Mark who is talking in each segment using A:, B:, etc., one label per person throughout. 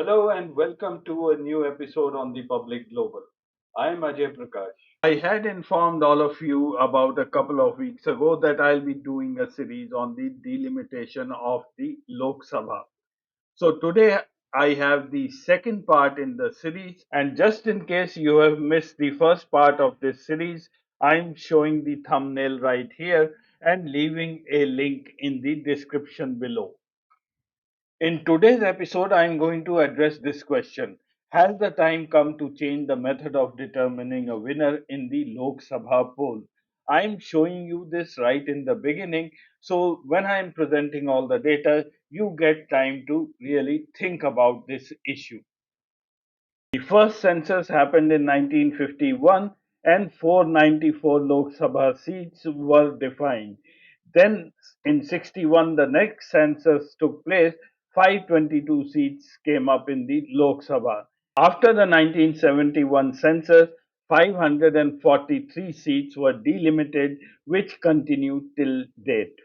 A: Hello and welcome to a new episode on the Public Global. I am Ajay Prakash. I had informed all of you about a couple of weeks ago that I'll be doing a series on the delimitation of the Lok Sabha. So today I have the second part in the series, and just in case you have missed the first part of this series, I'm showing the thumbnail right here and leaving a link in the description below. In today's episode, I am going to address this question. Has the time come to change the method of determining a winner in the Lok Sabha poll? I am showing you this right in the beginning, so when I am presenting all the data, you get time to really think about this issue. The first census happened in 1951 and 494 Lok Sabha seats were defined. Then in 61 the next census took place. 522 seats came up in the Lok Sabha. After the 1971 census, 543 seats were delimited, which continued till date.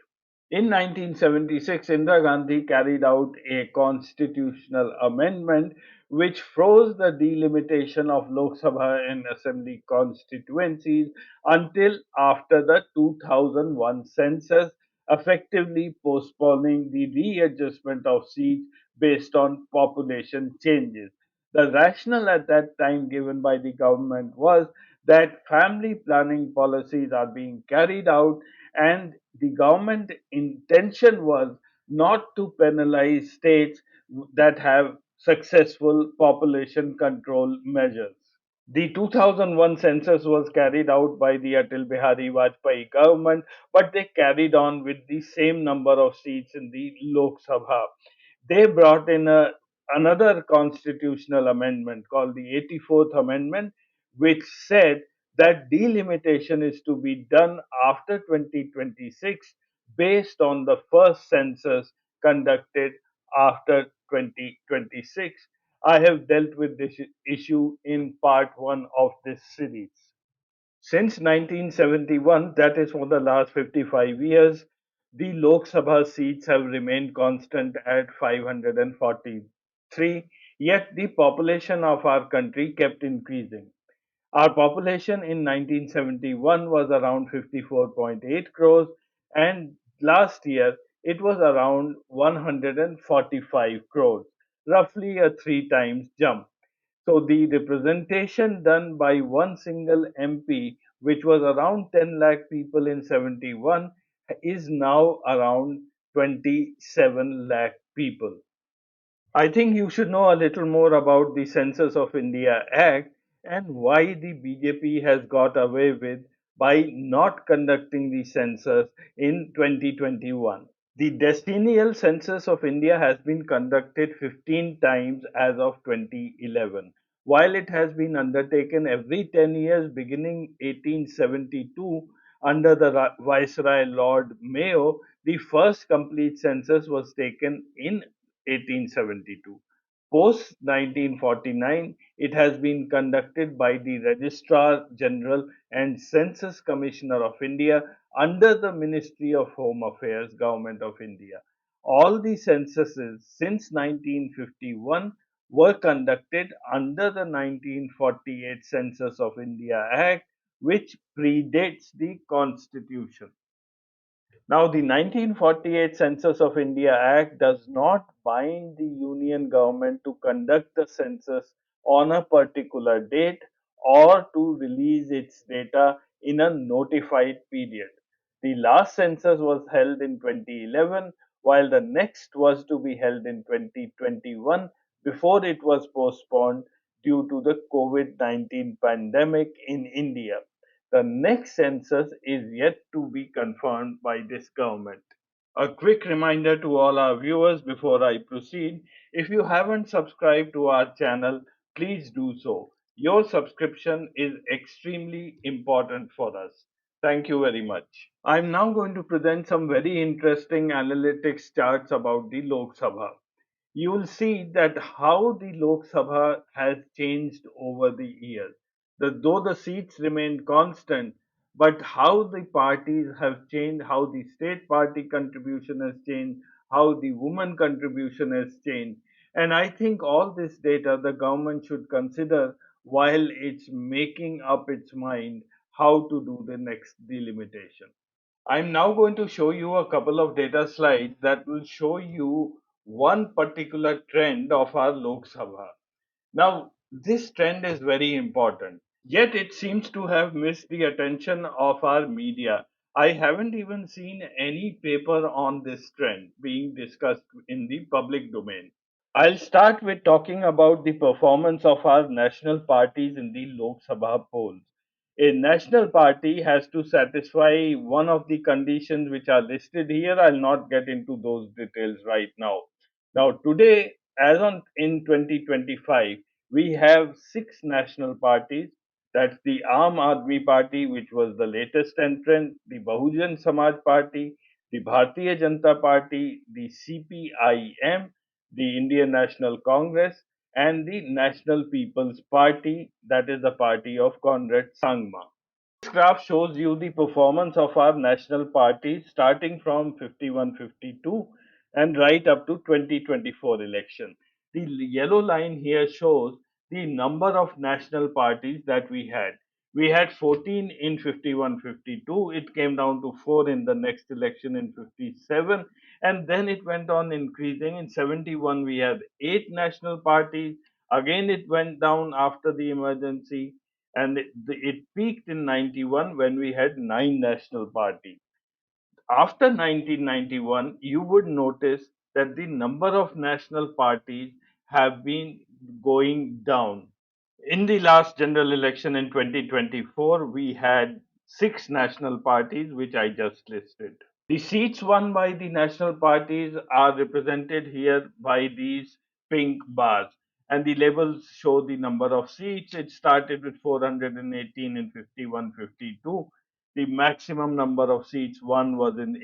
A: In 1976, Indira Gandhi carried out a constitutional amendment which froze the delimitation of Lok Sabha and Assembly constituencies until after the 2001 census, effectively postponing the readjustment of seats based on population changes. The rationale at that time given by the government was that family planning policies are being carried out, and the government intention was not to penalize states that have successful population control measures. The 2001 census was carried out by the Atal Bihari Vajpayee government, but they carried on with the same number of seats in the Lok Sabha. They brought in another constitutional amendment called the 84th Amendment, which said that delimitation is to be done after 2026 based on the first census conducted after 2026. I have dealt with this issue in part 1 of this series. Since 1971, that is for the last 55 years, the Lok Sabha seats have remained constant at 543, yet the population of our country kept increasing. Our population in 1971 was around 54.8 crores, and last year it was around 145 crores, roughly a three times jump. So the representation done by one single MP, which was around 10 lakh people in 71, is now around 27 lakh people. I think you should know a little more about the Census of India Act and why the BJP has got away with by not conducting the census in 2021. The decennial census of India has been conducted 15 times as of 2011. While it has been undertaken every 10 years beginning 1872 under the Viceroy Lord Mayo, the first complete census was taken in 1872. Post 1949, it has been conducted by the Registrar General and Census Commissioner of India under the Ministry of Home Affairs, Government of India. All the censuses since 1951 were conducted under the 1948 Census of India Act, which predates the Constitution. Now, the 1948 Census of India Act does not bind the union government to conduct the census on a particular date or to release its data in a notified period. The last census was held in 2011, while the next was to be held in 2021 before it was postponed due to the COVID 19 pandemic in India. The next census is yet to be confirmed by this government. A quick reminder to all our viewers before I proceed, if you haven't subscribed to our channel, please do so. Your subscription is extremely important for us. Thank you very much. I'm now going to present some very interesting analytics charts about the Lok Sabha. You will see that how the Lok Sabha has changed over the years. Though the seats remain constant, but how the parties have changed, how the state party contribution has changed, how the woman contribution has changed. And I think all this data the government should consider while it's making up its mind how to do the next delimitation. I'm now going to show you a couple of data slides that will show you one particular trend of our Lok Sabha. Now, this trend is very important, yet it seems to have missed the attention of our media. I haven't even seen any paper on this trend being discussed in the public domain. I'll start with talking about the performance of our national parties in the Lok Sabha polls. A national party has to satisfy one of the conditions which are listed here. I'll not get into those details right now. Now, today, as on in 2025, we have six national parties. That's the Aam Aadmi Party, which was the latest entrant, the Bahujan Samaj Party, the Bharatiya Janata Party, the CPIM, the Indian National Congress, and the National People's Party, that is the party of Conrad Sangma. This graph shows you the performance of our national parties starting from 51-52 and right up to 2024 election. The yellow line here shows the number of national parties that we had. We had 14 in 51-52. It came down to 4 in the next election in 57, and then it went on increasing. In 71 we had 8 national parties. Again it went down after the emergency, and it peaked in 91 when we had 9 national parties. After 1991, you would notice that the number of national parties have been going down. In the last general election in 2024, we had 6 national parties, which I just listed. The seats won by the national parties are represented here by these pink bars, and the labels show the number of seats. It started with 418 in 51-52. The maximum number of seats won was in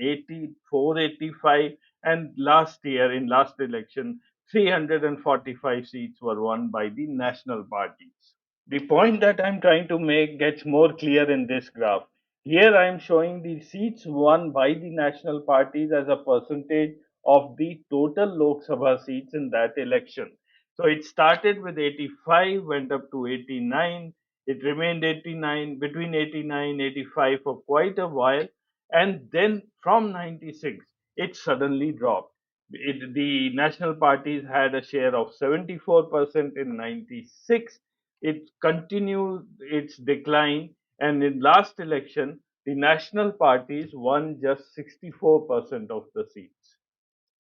A: 485, and last year, in last election, 345 seats were won by the national parties. The point that I'm trying to make gets more clear in this graph. Here I am showing the seats won by the national parties as a percentage of the total Lok Sabha seats in that election. So it started with 85, went up to 89, it remained 89, between 89 and 85 for quite a while, and then from 96 it suddenly dropped. The national parties had a share of 74% in 96. It continued its decline, and in last election the national parties won just 64% of the seats.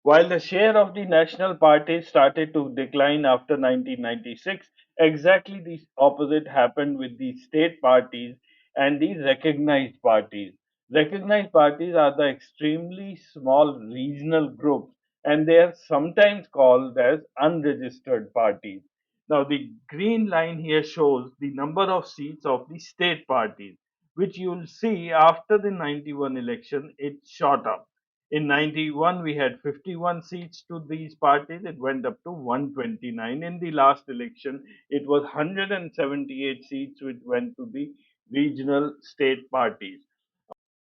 A: While the share of the national parties started to decline after 1996, exactly the opposite happened with the state parties and the recognized parties. Recognized parties are the extremely small regional groups, and they are sometimes called as unregistered parties. Now, the green line here shows the number of seats of the state parties, which you will see after the 91 election, it shot up. In 91, we had 51 seats to these parties. It went up to 129. In the last election, it was 178 seats which went to the regional state parties.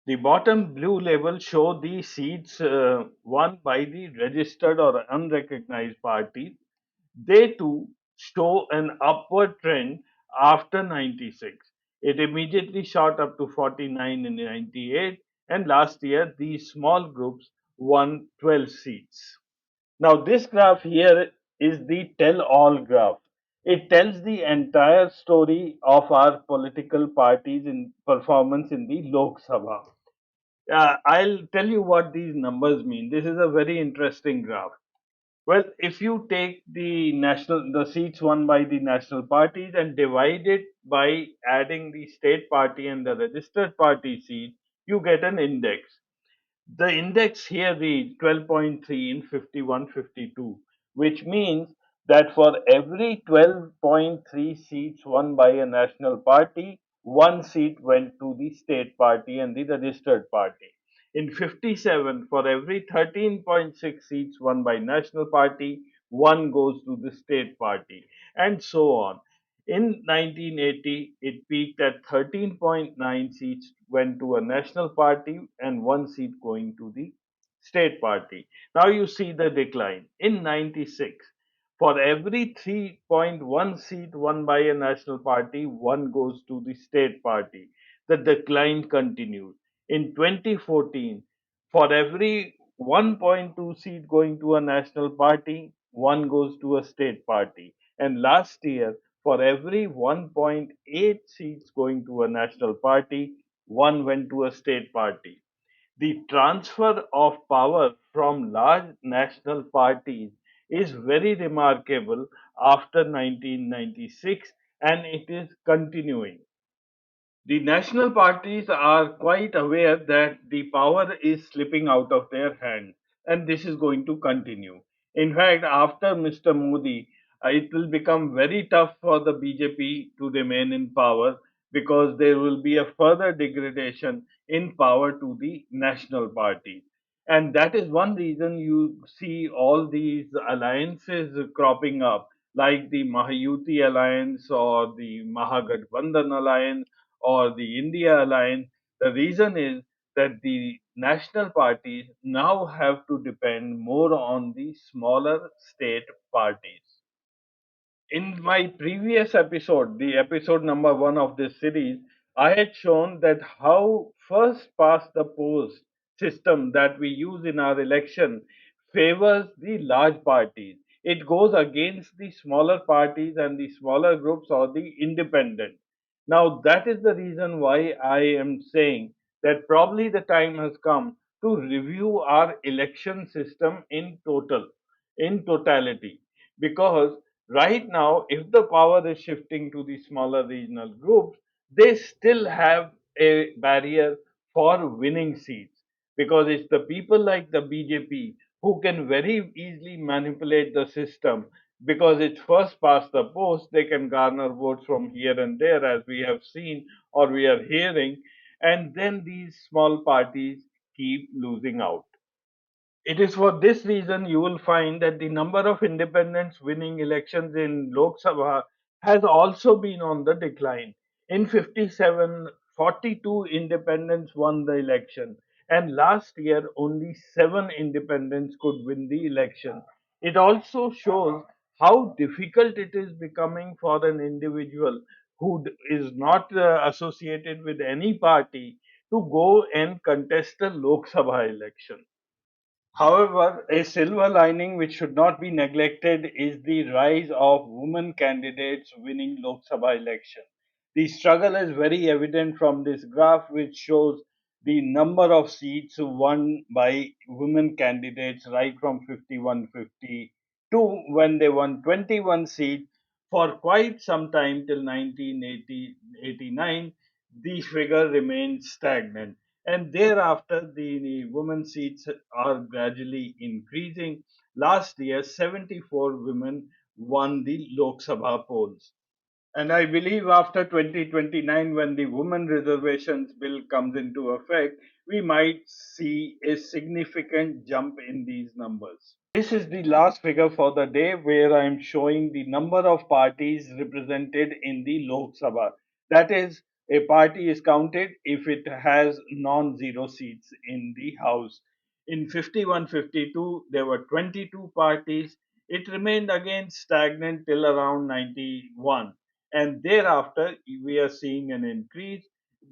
A: The bottom blue label show the seats won by the registered or unrecognized parties. They too show an upward trend after 96. It immediately shot up to 49 in 98, and last year these small groups won 12 seats. Now, this graph here is the tell all graph. It tells the entire story of our political parties in performance in the Lok Sabha. I'll tell you what these numbers mean. This is a very interesting graph. Well, if you take the seats won by the national parties and divide it by adding the state party and the registered party seats, you get an index. The index here reads 12.3 in 51-52, which means that for every 12.3 seats won by a national party, one seat went to the state party and the registered party. In 57, for every 13.6 seats won by national party, one goes to the state party, and so on. In 1980, it peaked at 13.9 seats went to a national party and one seat going to the state party. Now you see the decline. In 96, For every 3.1 seat won by a national party, one goes to the state party. The decline continued. In 2014, for every 1.2 seat going to a national party, one goes to a state party. And last year, for every 1.8 seats going to a national party, one went to a state party. The transfer of power from large national parties is very remarkable after 1996, and it is continuing. The national parties are quite aware that the power is slipping out of their hands, and this is going to continue. In fact, after Mr. Modi, it will become very tough for the BJP to remain in power because there will be a further degradation in power to the national party. And that is one reason you see all these alliances cropping up, like the Mahayuti alliance or the Mahagathbandhan alliance or the India alliance. The reason is that the national parties now have to depend more on the smaller state parties. In my previous episode, the episode number one of this series, I had shown that how first past the post system that we use in our election favors the large parties. It goes against the smaller parties and the smaller groups or the independent. Now, that is the reason why I am saying that probably the time has come to review our election system in totality, because right now, if the power is shifting to the smaller regional groups, they still have a barrier for winning seats, because it's the people like the BJP who can very easily manipulate the system, because it's first past the post, they can garner votes from here and there, as we have seen or we are hearing, and then these small parties keep losing out. It is for this reason you will find that the number of independents winning elections in Lok Sabha has also been on the decline. In 57, 42 independents won the election, and last year only 7 independents could win the election. It also shows how difficult it is becoming for an individual who is not associated with any party to go and contest a Lok Sabha election. However, a silver lining which should not be neglected is the rise of women candidates winning Lok Sabha election. The struggle is very evident from this graph, which shows the number of seats won by women candidates right from 51-52 when they won 21 seats for quite some time till 1989. The figure remained stagnant, and thereafter the women seats are gradually increasing. Last year, 74 women won the Lok Sabha polls. And I believe after 2029, when the women reservations bill comes into effect, we might see a significant jump in these numbers. This is the last figure for the day, where I am showing the number of parties represented in the Lok Sabha. That is, a party is counted if it has non-zero seats in the House. In 51-52, there were 22 parties. It remained again stagnant till around 91, and thereafter we are seeing an increase.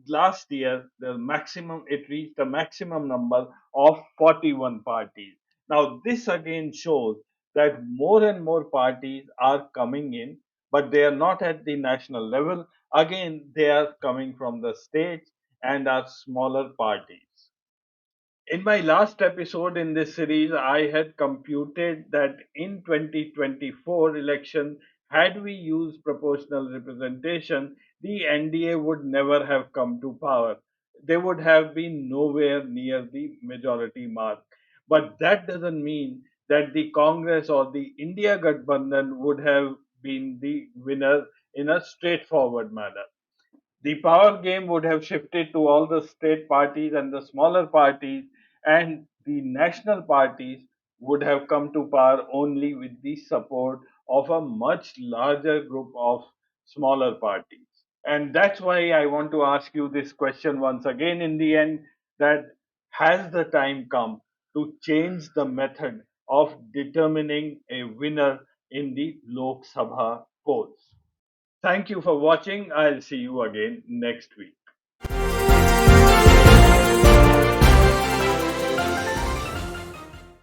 A: Last year, the maximum it reached a maximum number of 41 parties. Now, this again shows that more and more parties are coming in, but they are not at the national level. Again, they are coming from the states and are smaller parties. In my last episode in this series, I had computed that in 2024 election, had we used proportional representation, the NDA would never have come to power. They would have been nowhere near the majority mark. But that doesn't mean that the Congress or the India Gathbandhan would have been the winner in a straightforward manner. The power game would have shifted to all the state parties and the smaller parties, and the national parties would have come to power only with the support of a much larger group of smaller parties. And that's why I want to ask you this question once again in the end, that has the time come to change the method of determining a winner in the Lok Sabha polls. Thank you for watching. I'll see you again next week.